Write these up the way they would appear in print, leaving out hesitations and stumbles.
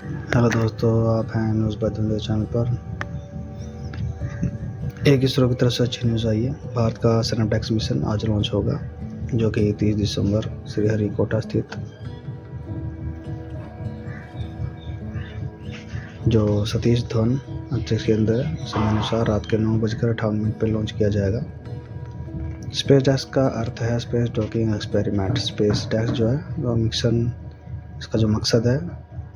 Hello दोस्तों, आप हैं न्यूज़ बदल चैनल पर। एक इसरो की तरफ से अच्छी न्यूज़ आई है। भारत का सिनेप्टेक्स मिशन आज लॉन्च होगा, जो कि 30 दिसंबर श्रीहरिकोटा स्थित जो सतीश धवन अंतरिक्ष केंद्र समय अनुसार रात के 9:58 पर लॉन्च किया जाएगा। स्पेस डेस्क का अर्थ है space docking experiment. Space desk जो है वो मिशन, इसका जो मकसद है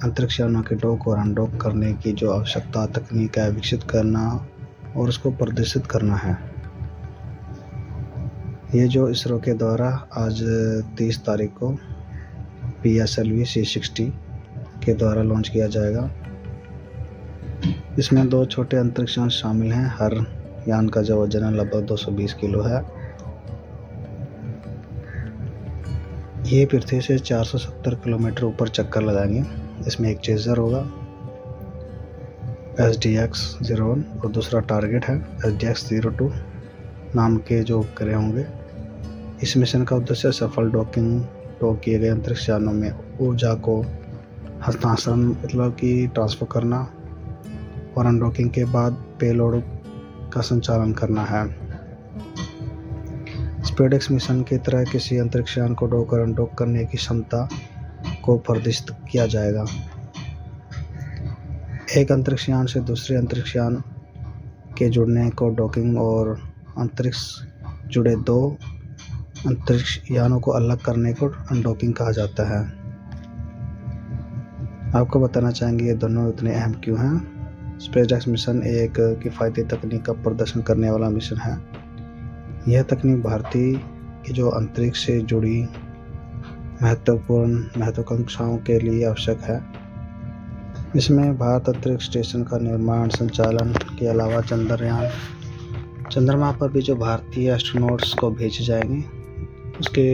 अंतरिक्ष यानों के डॉक और अनडॉक करने की जो आवश्यकता तकनीक है विकसित करना और उसको प्रदर्शित करना है। ये जो इसरो के द्वारा आज 30 तारीख को PSLV C60 के द्वारा लॉन्च किया जाएगा। इसमें 2 छोटे अंतरिक्ष यान शामिल हैं। हर यान का जो वजन है लगभग 220 किलो है। ये पृथ्वी से 470 किलोमीटर ऊपर चक्कर लगाएंगे। इसमें एक चेज़र होगा SDX-01 और दूसरा टारगेट है SDX-02 नाम के जो उपग्रह होंगे। इस मिशन का उद्देश्य सफल डॉक किए गए अंतरिक्ष यानों में ऊर्जा को हस्तांतरण मतलब कि ट्रांसफर करना और अनडॉकिंग के बाद पेलोड का संचालन करना है। स्पेसडेक्स मिशन की तरह किसी अंतरिक्ष यान को डॉक और अनडॉक करने की क्षमता को प्रदर्शित किया जाएगा। एक अंतरिक्ष यान से दूसरे अंतरिक्ष यान के जुड़ने को डॉकिंग और अंतरिक्ष जुड़े 2 अंतरिक्ष यानों को अलग करने को अनडॉकिंग कहा जाता है। आपको बताना चाहेंगे ये दोनों इतने अहम क्यों हैं। स्पेसडेक्स मिशन एक किफ़ायती तकनीक का प्रदर्शन करने वाला मिशन है। यह तकनीक भारतीय की जो अंतरिक्ष से जुड़ी महत्वाकांक्षाओं के लिए आवश्यक है। इसमें भारत अंतरिक्ष स्टेशन का निर्माण संचालन के अलावा चंद्रमा पर भी जो भारतीय एस्ट्रोनॉट्स को भेजे जाएंगे उसके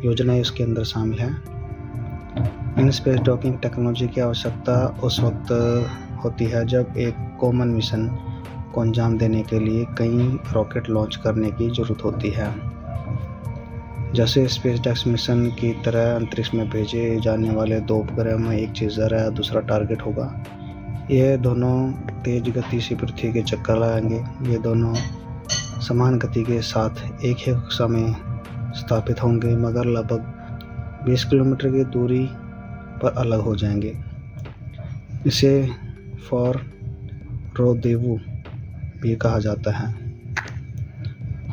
योजनाएं उसके अंदर शामिल है। इन स्पेस डॉकिंग टेक्नोलॉजी की आवश्यकता उस वक्त होती है जब एक कॉमन मिशन को अंजाम देने के लिए कई रॉकेट लॉन्च करने की ज़रूरत होती है। जैसे स्पेसडेक्स मिशन की तरह अंतरिक्ष में भेजे जाने वाले 2 उपग्रह में एक चेज़र है, दूसरा टारगेट होगा। ये दोनों तेज गति से पृथ्वी के चक्कर लगाएंगे। ये दोनों समान गति के साथ एक ही कक्षा में स्थापित होंगे, मगर लगभग 20 किलोमीटर की दूरी पर अलग हो जाएंगे। इसे फॉर रोदेवू भी कहा जाता है।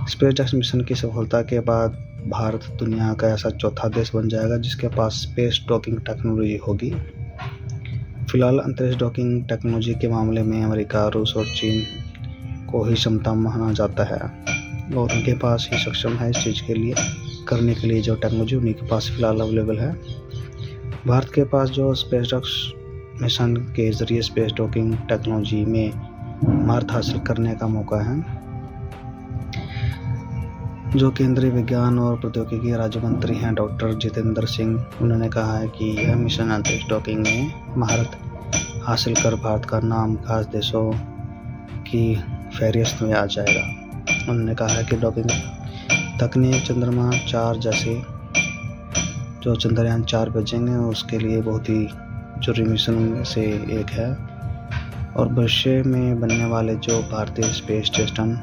स्पेसडेक्स मिशन की सफलता के बाद भारत दुनिया का ऐसा चौथा देश बन जाएगा जिसके पास स्पेस डॉकिंग टेक्नोलॉजी होगी। फिलहाल अंतरिक्ष डॉकिंग टेक्नोलॉजी के मामले में अमेरिका, रूस और चीन को ही क्षमता माना जाता है और उनके पास ही सक्षम है इस चीज़ के लिए करने के लिए जो टेक्नोलॉजी उन्हीं के पास फिलहाल अवेलेबल है। भारत के पास जो स्पेसडेक्स मिशन के ज़रिए स्पेस डॉकिंग टेक्नोलॉजी में महारत हासिल करने का मौका है। जो केंद्रीय विज्ञान और प्रौद्योगिकी राज्य मंत्री हैं डॉक्टर जितेंद्र सिंह, उन्होंने कहा है कि यह मिशन अंतरिक्ष डॉकिंग में महारत हासिल कर भारत का नाम खास देशों की फहरिस्त में आ जाएगा। उन्होंने कहा है कि डॉकिंग तकनीक चंद्रमा 4 जैसे जो चंद्रयान 4 भेजेंगे उसके लिए बहुत ही जरूरी मिशन से एक है और भविष्य में बनने वाले जो भारतीय स्पेस स्टेशन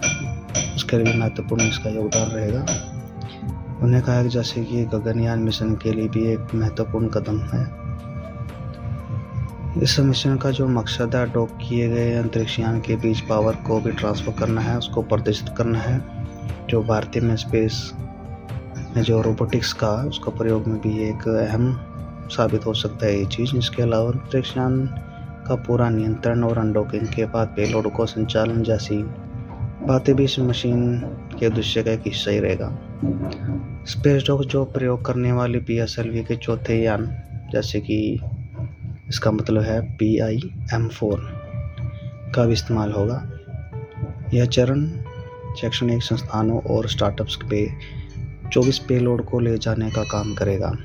उसके लिए महत्वपूर्ण इसका योगदान रहेगा। उन्होंने कहा कि जैसे कि गगनयान मिशन के लिए भी एक महत्वपूर्ण कदम है। इस मिशन का जो मकसद है डॉक किए गए अंतरिक्ष यान के बीच पावर को भी ट्रांसफ़र करना है, उसको प्रदर्शित करना है। जो भारतीय में स्पेस में जो रोबोटिक्स का उसका प्रयोग में भी एक अहम साबित हो सकता है ये चीज़। इसके अलावा अंतरिक्ष यान का पूरा नियंत्रण और अनडॉकिंग के बाद पेलोड को संचालन जैसी बातें भी इस मशीन के उद्देश्य का एक हिस्सा ही रहेगा। स्पेस डॉक जो प्रयोग करने वाली PSLV के चौथे यान जैसे कि इसका मतलब है PIM-4 का भी इस्तेमाल होगा। यह चरण शैक्षणिक संस्थानों और स्टार्टअप्स पे 24 पेलोड को ले जाने का काम करेगा।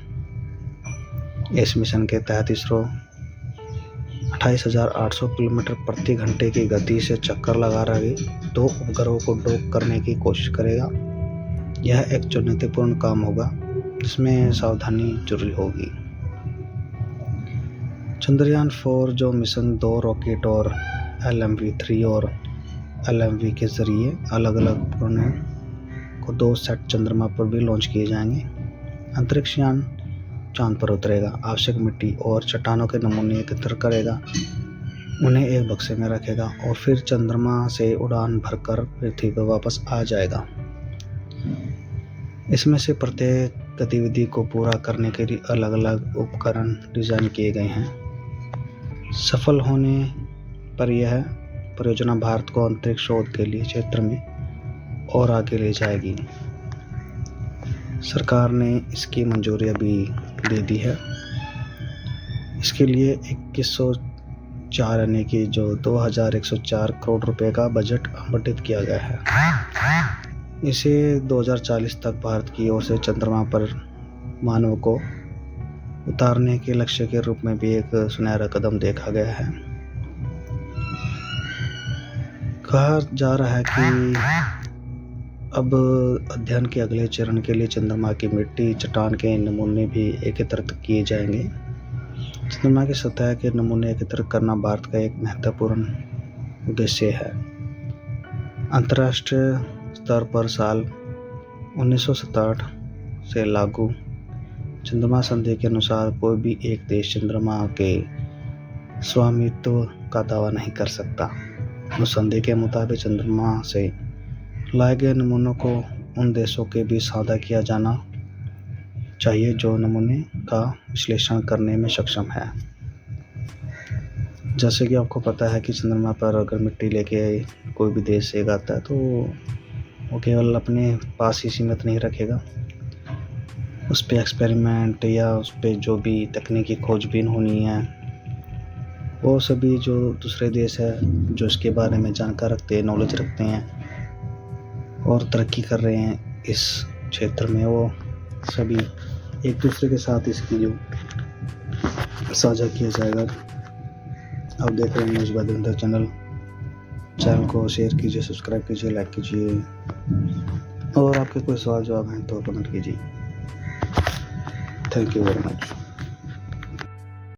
इस मिशन के तहत इसरो 28,800 किलोमीटर प्रति घंटे की गति से चक्कर लगा रहे 2 उपग्रहों को डॉक करने की कोशिश करेगा। यह एक चुनौतीपूर्ण काम होगा जिसमें सावधानी जरूरी होगी। चंद्रयान-4 जो मिशन 2 रॉकेट और LMV-3 और LMV के ज़रिए अलग-अलग उपकरणों को 2 सेट चंद्रमा पर भी लॉन्च किए जाएंगे। अंतरिक्ष यान चांद पर उतरेगा, आवश्यक मिट्टी और चट्टानों के नमूने एकत्र करेगा, उन्हें एक बक्से में रखेगा और फिर चंद्रमा से उड़ान भरकर पृथ्वी पर वापस आ जाएगा। इसमें से प्रत्येक गतिविधि को पूरा करने के लिए अलग-अलग उपकरण डिज़ाइन किए गए हैं। सफल होने पर यह परियोजना भारत को अंतरिक्ष शोध के लिए क्षेत्र में और आगे ले जाएगी। सरकार ने इसकी मंजूरी अभी दे दी है। इसके लिए 2104 यानी कि जो 2104 करोड़ रुपए का बजट आवंटित किया गया है। इसे 2040 तक भारत की ओर से चंद्रमा पर मानव को उतारने के लक्ष्य के रूप में भी एक सुनहरा कदम देखा गया है। कहा जा रहा है कि अब अध्ययन के अगले चरण के लिए चंद्रमा की मिट्टी, चट्टान के नमूने भी एकत्रित किए जाएंगे। चंद्रमा की सतह के नमूने एकत्रित करना भारत का एक महत्वपूर्ण उद्देश्य है। अंतर्राष्ट्रीय स्तर पर साल 1967 से लागू चंद्रमा संधि के अनुसार कोई भी एक देश चंद्रमा के स्वामित्व का दावा नहीं कर सकता। उस संधि के मुताबिक चंद्रमा से लाए गए नमूनों को उन देशों के बीच साझा किया जाना चाहिए जो नमूने का विश्लेषण करने में सक्षम है। जैसे कि आपको पता है कि चंद्रमा पर अगर मिट्टी लेके कोई भी देश से आता है तो वो केवल अपने पास ही सीमित नहीं रखेगा, उस पर एक्सपेरिमेंट या उस पर जो भी तकनीकी खोजबीन होनी है वो सभी जो दूसरे देश है जो इसके बारे में जानकार रखते हैं, नॉलेज रखते हैं और तरक्की कर रहे हैं इस क्षेत्र में, वो सभी एक दूसरे के साथ इसकी जो साझा किया जाएगा। आप देख रहे हैं न्यूज़ बाय धुरंधर चैनल को शेयर कीजिए, सब्सक्राइब कीजिए, लाइक कीजिए और आपके कोई सवाल जवाब हैं तो कमेंट कीजिए। Thank you very much.